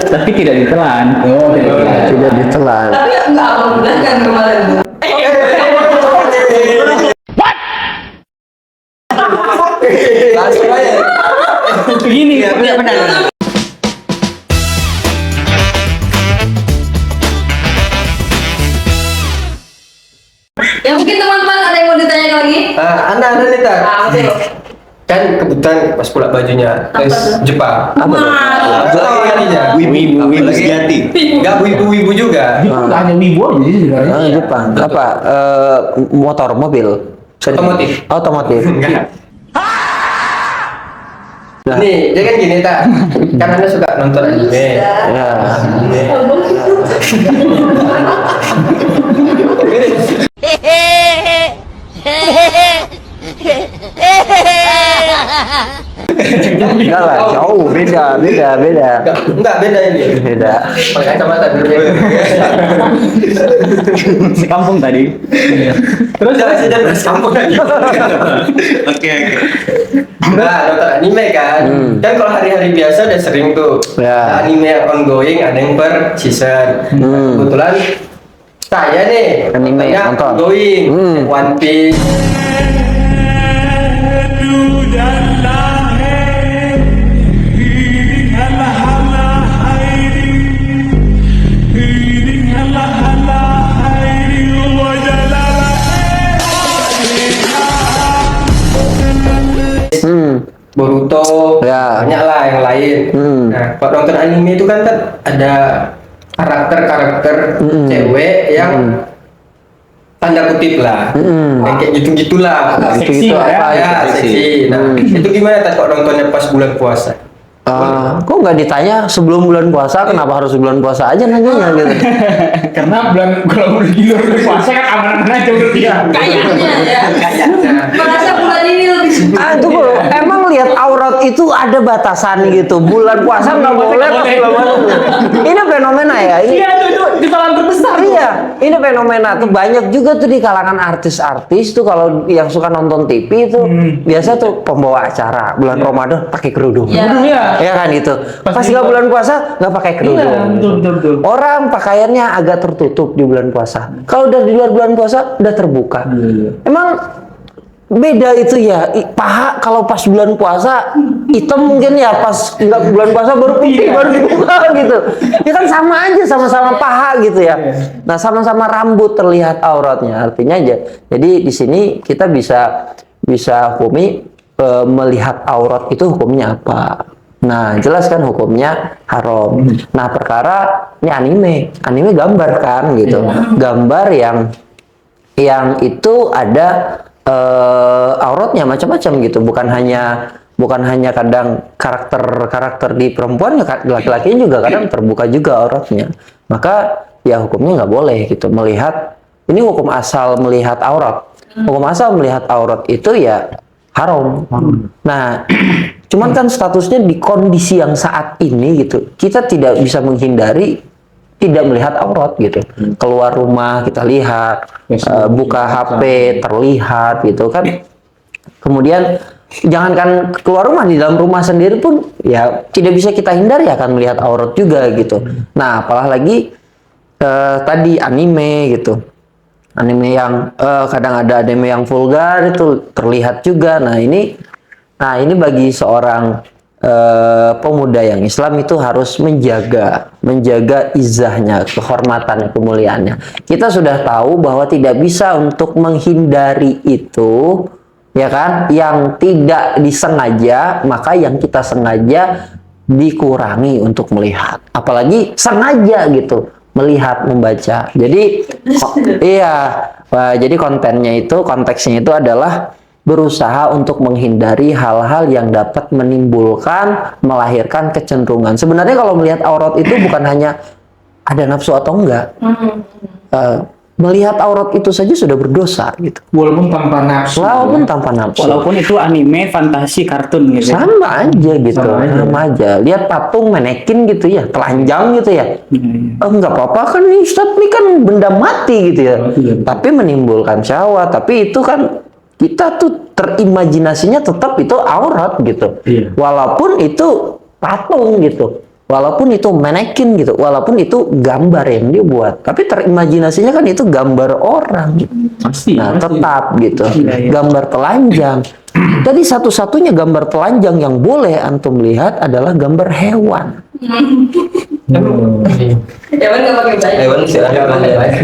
Tapi tidak ditelan. Oh, Tidak ditelan. Tapi enggak udah kan kemarin tuh. Langsung aja. Begini. Iya, benar. Ya mungkin teman-teman ada yang mau ditanyakan lagi? Anda nih tak? Betul. Kan kebetulan pas pula bajunya Apa tuh? Jepang. Wah. Wibu sejati. Enggak wibu juga. Nggak hanya wibu aja sih sebenarnya. Jepang. Apa? Motor, mobil. Otomotif. Otomotif. Enggak. Nih, dia kan gini tak? Kan Anda suka nonton anime. Ya. Enggak lah, jauh, beda. Enggak beda ini. Beda. Pakai kacamata dulu ya. Sekampung tadi. Terus sudah bersambung lagi. Oke. Nah, nonton anime kan. Kan kalau hari-hari biasa udah sering tuh. Ya. Anime yang ongoing ada yang per season. Kebetulan saya nih Anime, nontonnya nonton. ongoing. One Piece. Boruto, Ya. banyak lah yang lain. Nah, kalau nonton anime itu kan ada karakter-karakter cewek yang tanda kutip lah, yang kayak gitu-gitulah. Seksi Itu lah ya. apa? Ya, seksi. Nah, itu gimana tak kalau nontonnya pas bulan puasa? Kok nggak ditanya sebelum bulan puasa? Kenapa harus bulan puasa aja nanyanya gitu? Karena kalau udah di luar puasa kan aman-aman aja udah dia. Kayaknya ya. Merasa bulan ini lebih Itu bro, emang lihat aurat itu ada batasan gitu. Bulan puasa nggak boleh, pas bulan puasa. Ini fenomena ya. Ini, Iya itu kesalahan terbesar. iya, ini fenomena tuh banyak juga tuh di kalangan artis-artis tuh kalau yang suka nonton TV itu biasa tuh pembawa acara bulan Ramadan pakai kerudung. Iya. Iya. Ya kan itu. Pas Pas di- nggak bulan puasa nggak pakai kerudung. Iya, betul. Orang pakaiannya agak tertutup di bulan puasa. Kalau udah di luar bulan puasa udah terbuka. Emang beda itu ya. Paha kalau pas bulan puasa hitam mungkin ya, pas nggak bulan puasa baru putih, baru dibuka gitu. Ya kan sama aja, sama-sama paha gitu ya. Nah, sama-sama rambut terlihat auratnya. Artinya aja. Jadi di sini kita bisa hukumi melihat aurat itu hukumnya apa. Nah, jelas kan hukumnya haram. Nah, perkara ini anime gambar kan gitu. Gambar yang itu ada auratnya macam-macam gitu. Bukan hanya kadang karakter di perempuan, laki-lakinya juga kadang terbuka juga auratnya. Maka ya hukumnya nggak boleh gitu melihat. Ini hukum asal melihat aurat. Hukum asal melihat aurat itu ya haram. Nah, cuman kan statusnya di kondisi yang saat ini gitu, kita tidak bisa menghindari tidak melihat aurat gitu. Keluar rumah kita lihat, buka HP terlihat gitu kan. Kemudian jangankan keluar rumah, di dalam rumah sendiri pun ya tidak bisa kita hindari akan melihat aurat juga gitu. Nah, apalagi tadi anime gitu. Anime yang kadang ada anime yang vulgar itu terlihat juga. Nah ini bagi seorang pemuda yang Islam itu harus menjaga izahnya, kehormatannya, kemuliaannya. Kita sudah tahu bahwa tidak bisa untuk menghindari itu, ya kan? Yang tidak disengaja, maka yang kita sengaja dikurangi untuk melihat. Apalagi sengaja gitu melihat, membaca. Jadi jadi konteksnya itu adalah berusaha untuk menghindari hal-hal yang dapat melahirkan kecenderungan. Sebenarnya kalau melihat aurat itu bukan hanya ada nafsu atau enggak. Melihat aurat itu saja sudah berdosa gitu. Walaupun tanpa nafsu. Walaupun itu anime, fantasi, kartun gitu. sama aja gitu, sama aja. Lihat patung manekin gitu ya, telanjang gitu ya. Enggak apa-apa kan nih Ustaz, ini kan benda mati gitu ya. Tapi menimbulkan syahwat, tapi itu kan kita tuh terimajinasinya tetap itu aurat gitu. Walaupun itu patung gitu. Walaupun itu manekin gitu, walaupun itu gambar yang dia buat, tapi terimajinasinya kan itu gambar orang. Pasti. Nah, pasti. tetap gitu. Iya. Gambar telanjang. Jadi satu-satunya gambar telanjang yang boleh antum lihat adalah gambar hewan. Hewan nggak pakai baju. Hewan sih ada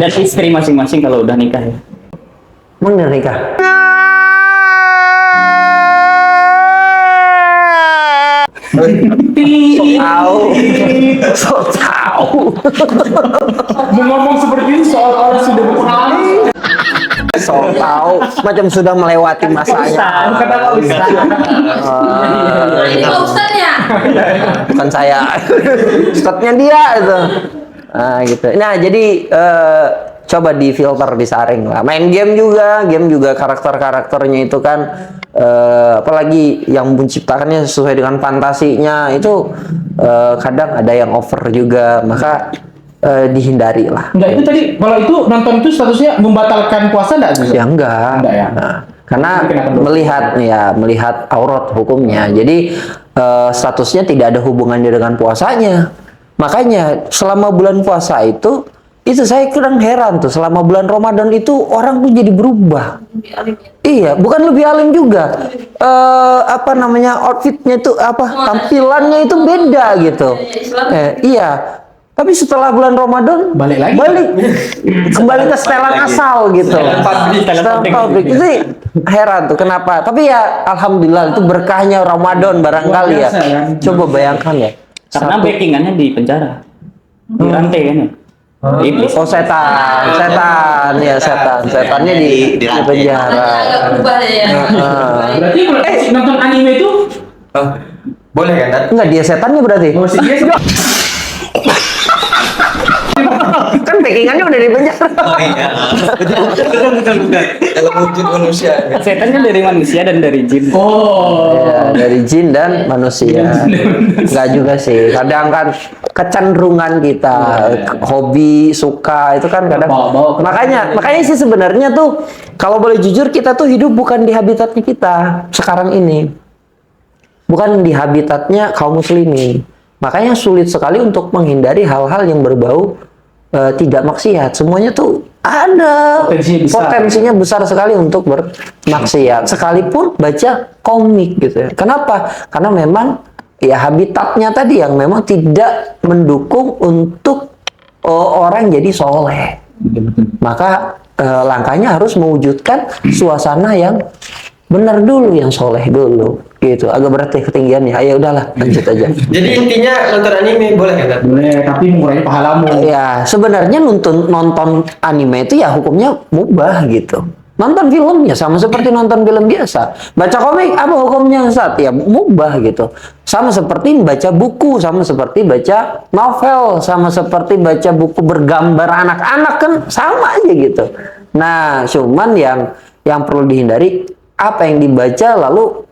Dan istri masing-masing kalau udah nikah ya. Mana nikah? So tahu. Ngomong seperti itu soal orang sudah berpengalaman. So tahu. Macam sudah melewati masanya. Kata Pak Ustaz. Nah, ini Pak Ustadznya. Bukan saya. Ustadznya dia itu. Nah, gitu. Nah, jadi coba difilter, disaring lah. Main game juga karakter-karakternya itu kan apalagi yang menciptakannya sesuai dengan fantasinya itu kadang ada yang over juga, maka dihindari lah. Enggak, itu tadi kalau itu nonton itu statusnya membatalkan puasa enggak Gus? Ya enggak. Enggak ya? Nah, karena Jadi kenapa dulu? melihat aurat hukumnya. Jadi statusnya tidak ada hubungannya dengan puasanya. Makanya selama bulan puasa itu saya kurang heran tuh, selama bulan Ramadan itu orang tuh jadi berubah. Lebih alim ya. Iya, bukan lebih alim juga. Apa namanya, outfitnya itu tampilannya itu beda gitu. Iya. Tapi setelah bulan Ramadan Balik lagi. kembali ke setelan asal gitu. Setelan pabrik. Itu heran tuh kenapa. Tapi ya alhamdulillah itu berkahnya Ramadan barangkali ya. Luar biasa, kan? Coba bayangkan ya. Karena backingannya di penjara, di rantai kan ya. Iblis. Oh setannya di penjara. Agak berubah deh ya. Berarti kalau nonton anime itu boleh kan? Tat? Enggak, dia setannya berarti. oh sih dia sih. Kan backingannya udah di penjara. Oh iya. Bukan. Dalam wujud manusia. Setan kan dari manusia dan dari jin. Oh. Ya, dari jin dan manusia. Enggak juga sih. Kadang kan kecenderungan kita, hobi, suka itu kan kadang. Bawa-bawa. Makanya sih sebenarnya tuh kalau boleh jujur kita tuh hidup bukan di habitatnya kita sekarang ini. Bukan di habitatnya kaum muslimin. Makanya sulit sekali untuk menghindari hal-hal yang berbau tidak maksiat. Semuanya tuh ada potensinya besar sekali untuk bermaksiat. Sekalipun baca komik gitu ya. Kenapa? Karena memang ya habitatnya tadi yang memang tidak mendukung untuk orang jadi soleh. Maka langkahnya harus mewujudkan suasana yang benar dulu, yang soleh dulu. Gitu, agak berat ya ketinggiannya. Ayo udahlah, lanjut aja. Jadi intinya nonton anime boleh kan? Tat? Boleh, tapi mengurangi pahalamu. Ya, sebenarnya nonton anime itu ya hukumnya mubah gitu. Nonton filmnya sama seperti nonton film biasa. Baca komik apa hukumnya Ustaz? Ya mubah gitu. Sama seperti baca buku, sama seperti baca novel, sama seperti baca buku bergambar anak-anak kan sama aja gitu. Nah, cuman yang perlu dihindari apa yang dibaca lalu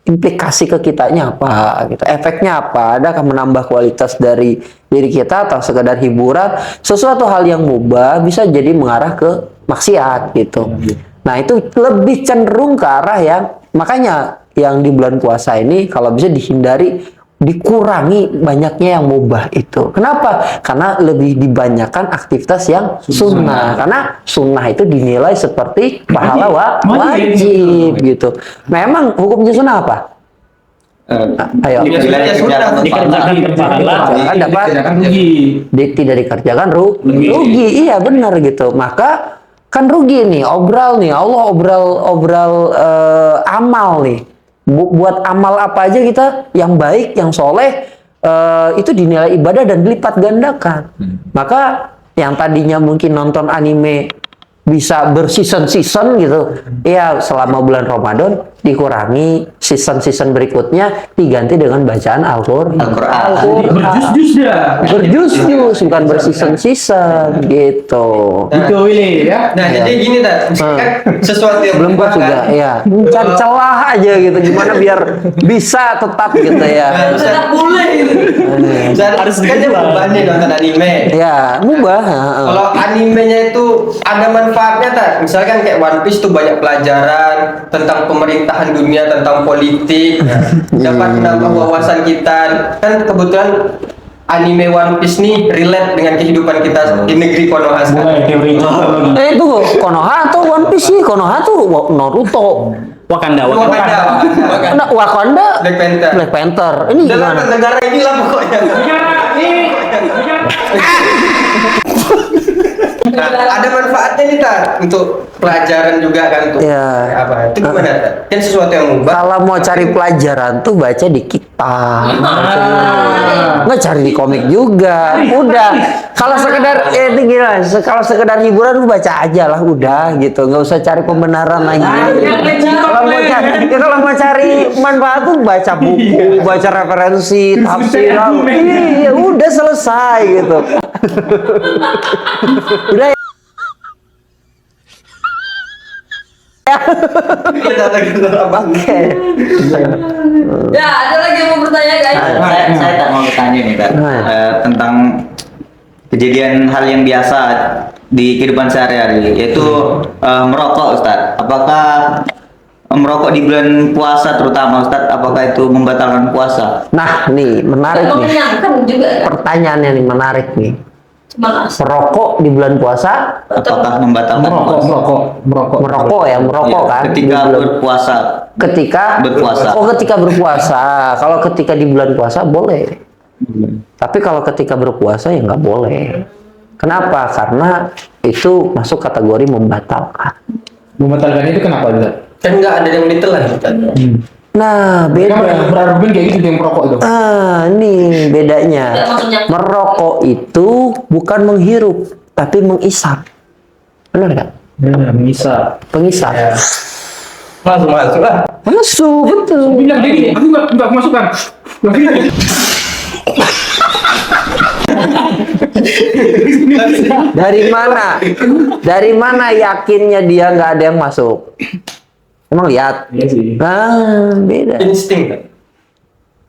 implikasi ke kitanya apa gitu, efeknya apa, adakah menambah kualitas dari diri kita atau sekedar hiburan. Sesuatu hal yang mubah bisa jadi mengarah ke maksiat gitu. Nah itu lebih cenderung ke arah yang, makanya yang di bulan puasa ini kalau bisa dihindari, dikurangi banyaknya yang mubah itu. Kenapa? Karena lebih dibanyakan aktivitas yang sunnah. Karena sunnah itu dinilai seperti pahala wajib gitu. Memang hukumnya sunnah apa? Ayo. Dikerjakan berpahala. Dikerjakan rugi. Tidak dikerjakan rugi. Iya benar gitu. Maka kan rugi nih, obral nih. Allah obral amal nih. Buat amal apa aja kita yang baik, yang soleh, itu dinilai ibadah dan dilipat gandakan. Maka yang tadinya mungkin nonton anime bisa berseason-season gitu, ya selama bulan Ramadan dikurangi, season-season berikutnya diganti dengan bacaan Al-Quran. Berjus-jus dah. Berjus-jus, bukan berseason-season gitu. Itu Willy ya. Nah, jadi gini Tat, kan sesuatu yang Belum puas juga, ya. Cari celah aja gitu, gimana biar bisa tetap gitu ya. Tetap boleh gitu. Harus kan dia berbanding nonton anime. Ya, mubah. Kalau animenya itu ada manfaatnya tak? Misalkan kayak One Piece tuh banyak pelajaran tentang pemerintahan dunia, tentang politik, dapat menambah wawasan kita. Kan kebetulan anime One Piece nih relate dengan kehidupan kita di negeri Konoha sekarang. Mulai teori itu. Itu Konoha tuh One Piece sih, Konoha tuh Naruto. Wakanda. Wakanda Black Panther. Black Panther. Ini Dalam gimana? negara inilah pokoknya. Nah, ada manfaatnya nih Tar untuk pelajaran juga kan untuk Iya. apa? Itu gimana Tar? Kan sesuatu yang mubah. Kalau mau cari pelajaran tuh baca di kitab. Nggak cari di komik juga. Udah. Kalau sekedar itu gila. Kalau sekedar hiburan lu baca aja lah udah gitu. Nggak usah cari pembenaran lagi. Kalau mau cari manfaat tuh baca buku, baca referensi, tafsir. Iya, udah selesai gitu. Udah. Oke. Ya, ada lagi yang mau bertanya guys. Saya tak mau bertanya nih, Kak. Tentang kejadian hal yang biasa di kehidupan sehari-hari, yaitu merokok, Ustaz. Apakah merokok di bulan puasa terutama, Ustaz, apakah itu membatalkan puasa? Nah, nih menarik Atau nih. mengenyangkan juga kan? Pertanyaannya nih menarik nih. Malas. Merokok di bulan puasa, Apakah membatalkan puasa? merokok ya, merokok Iya, kan? ketika di bulan- berpuasa. ketika Berpuasa. Oh, ketika berpuasa. Kalau ketika di bulan puasa boleh. Tapi kalau ketika berpuasa ya nggak boleh. Kenapa? Karena itu masuk kategori membatalkan. Membatalkan itu kenapa Ustaz? Kan nggak ada yang ditelan Ustaz. Nah, Mereka beda. berargumen kayak gitu yang merokok itu. Nih bedanya. Ya, maksudnya. Merokok itu bukan menghirup, tapi mengisap. Benar nggak? Bisa. Pengisap. Masuk lah. Masuk, betul. Bilang dia gini, aku nggak masukkan. Dari mana? Dari mana yakinnya dia nggak ada yang masuk? Emang lihat? Iya sih. Nah, beda. Insting kan.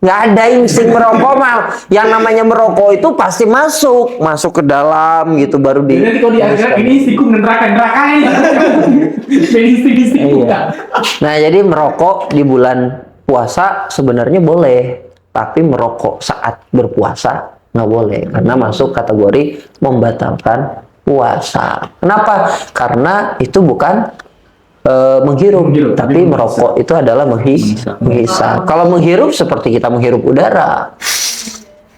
Nggak ada insting merokok mah. Yang namanya merokok itu pasti masuk ke dalam gitu baru di. Jadi kalau di akhirat ini istiqum neraka ini. Jadi istik Iya. Nah, jadi merokok di bulan puasa sebenarnya boleh, tapi merokok saat berpuasa nggak boleh karena masuk kategori membatalkan puasa. Kenapa? Karena itu bukan menghirup, tapi merokok itu adalah menghisap. Kalau menghirup seperti kita menghirup udara.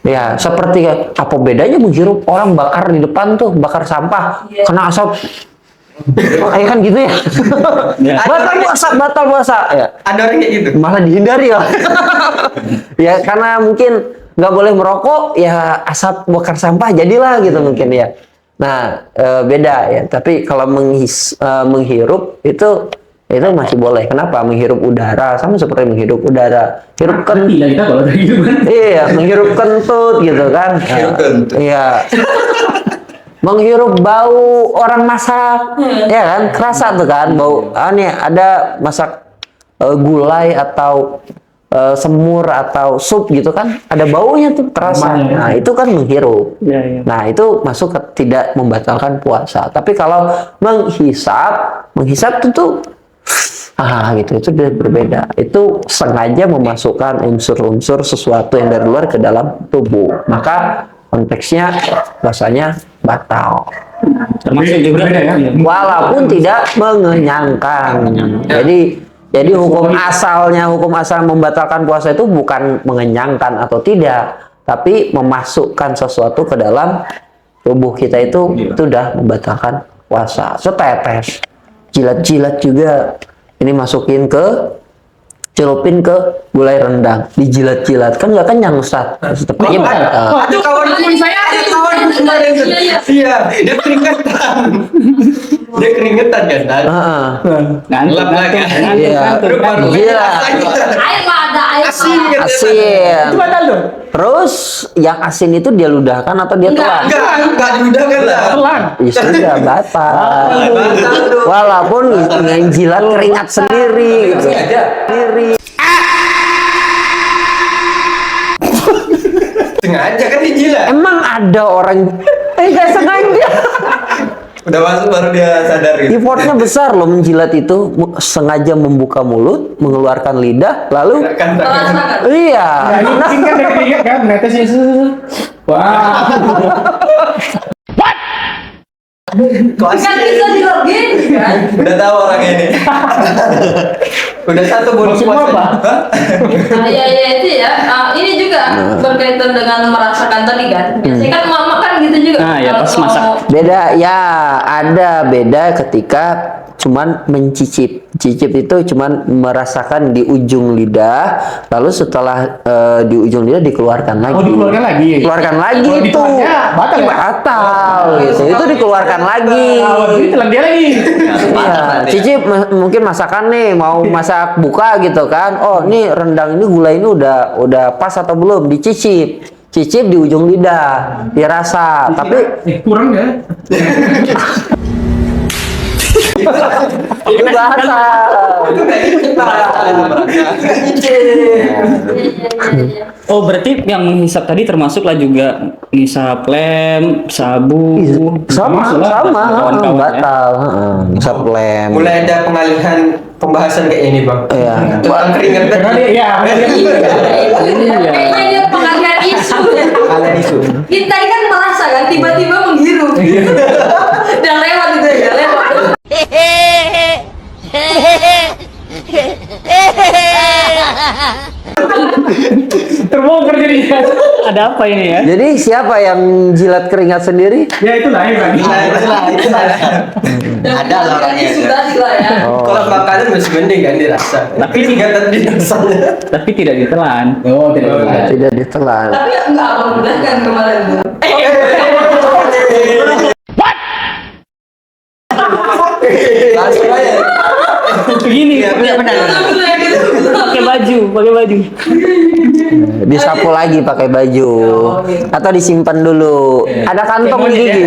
Ya, seperti apa bedanya menghirup orang bakar di depan tuh, bakar sampah, kena asap. Kayak kan gitu ya. Batal puasa. Ya. Ada orang kayak gitu. Malah dihindari ya. Ya karena mungkin nggak boleh merokok, ya asap bakar sampah jadilah gitu mungkin ya. Nah, beda ya. Tapi kalau menghirup itu masih boleh. Kenapa? Menghirup udara sama seperti menghirup udara. Hirup kan Tidak kita kalau dari gitu kan. iya, menghirup kentut gitu kan. Menghirup kentut. Iya. Menghirup bau orang masak, ya kan? Kerasa tuh kan bau. Nih ada masak gulai atau semur atau sup gitu kan, ada baunya tuh terasa. Nah, itu kan menghirup. Iya. Nah, itu masuk ke tidak membatalkan puasa. Tapi kalau menghisap itu tuh gitu, itu berbeda. Itu sengaja memasukkan unsur-unsur sesuatu yang dari luar ke dalam tubuh. Maka konteksnya rasanya batal. Termasuk juga Berbeda ya. Walaupun tidak mengenyangkan. Jadi hukum asal membatalkan puasa itu bukan mengenyangkan atau tidak, tapi memasukkan sesuatu ke dalam tubuh kita itu udah membatalkan puasa. Setetes, jilat-jilat juga. Ini masukin celupin ke gulai rendang, dijilat-jilat kan nggak kenyang Ustaz. Tetep Iya, kenyang. ada kawan saya ada kawan kemarin tuh. Iya, dia keringetan. Dia keringetan kan. Heeh. Lap lagi. Iya. Gila. Air mah ada air. Asin mah. kan. Asin. Itu batal dong. Terus yang asin itu dia ludahkan atau dia telan? Enggak diudahkan lah. Telan. Ya sudah batal. Batal tuh. Walaupun yang jilat keringat sendiri gitu. Sendiri. Sengaja kan dijilat. Emang ada orang nggak sengaja. Udah masuk baru dia sadar gitu. Effortnya besar loh menjilat itu, sengaja membuka mulut, mengeluarkan lidah, lalu Kan Tangan. iya. Nah, ini kan dari keringat kan, netesnya Wah. Kok Kan bisa di login kan? udah tahu orang ini. Udah satu bonus Maksudmu puasa. apa? Nah, ya itu ya. Ini juga berkaitan dengan merasakan tadi kan. Biasanya kan mama kan gitu juga. Nah, ya, pas Kalau masak. mau- Beda ya, ada beda ketika cuman mencicip. Cicip itu cuman merasakan di ujung lidah, lalu setelah di ujung lidah dikeluarkan lagi. Oh, dikeluarkan lagi. Keluarkan lagi Kalau itu. ditelannya, batal ya? Batal gitu. Itu dikeluarkan lagi. Ini telan dia lagi. Iya, cicip mungkin masakan nih mau masak buka gitu kan. Oh, ini rendang ini gula ini udah pas atau belum? Dicicip. Cicip di ujung lidah, dirasa. Tapi Kurang ya. itu batal. Itu kayak kita. Iya. Oh, berarti yang menghisap tadi termasuklah juga ngisap lem, sabu. Sama, kawan-kawan ya. batal. Ngisap lem. Mulai ada pengalihan pembahasan kayak ini, Bang. Iya. Tentang keringat Karena tadi. dia, Kayaknya dia pengalihan isu. Kalian isu. Kita tadi kan merasa kan tiba-tiba menghirup. Dan lewat gitu ya, lewat. terbongkar jadinya. Ada apa ini ya? Jadi siapa yang jilat keringat sendiri? Ya itu lah yang lagi. Itulah. Ada lah orangnya. Isu tadi lah ya. Kalau makanan masih mending kan dirasa. Tapi keringat di rasanya. Tapi tidak ditelan. Oh, tidak. Tidak ditelan. Tapi enggak abang udah kan kemarin tuh. Langsung aja. Begini, Iya, benar. pakai baju. Disapu lagi pakai baju. Atau disimpan dulu. Ada kantong di gigi.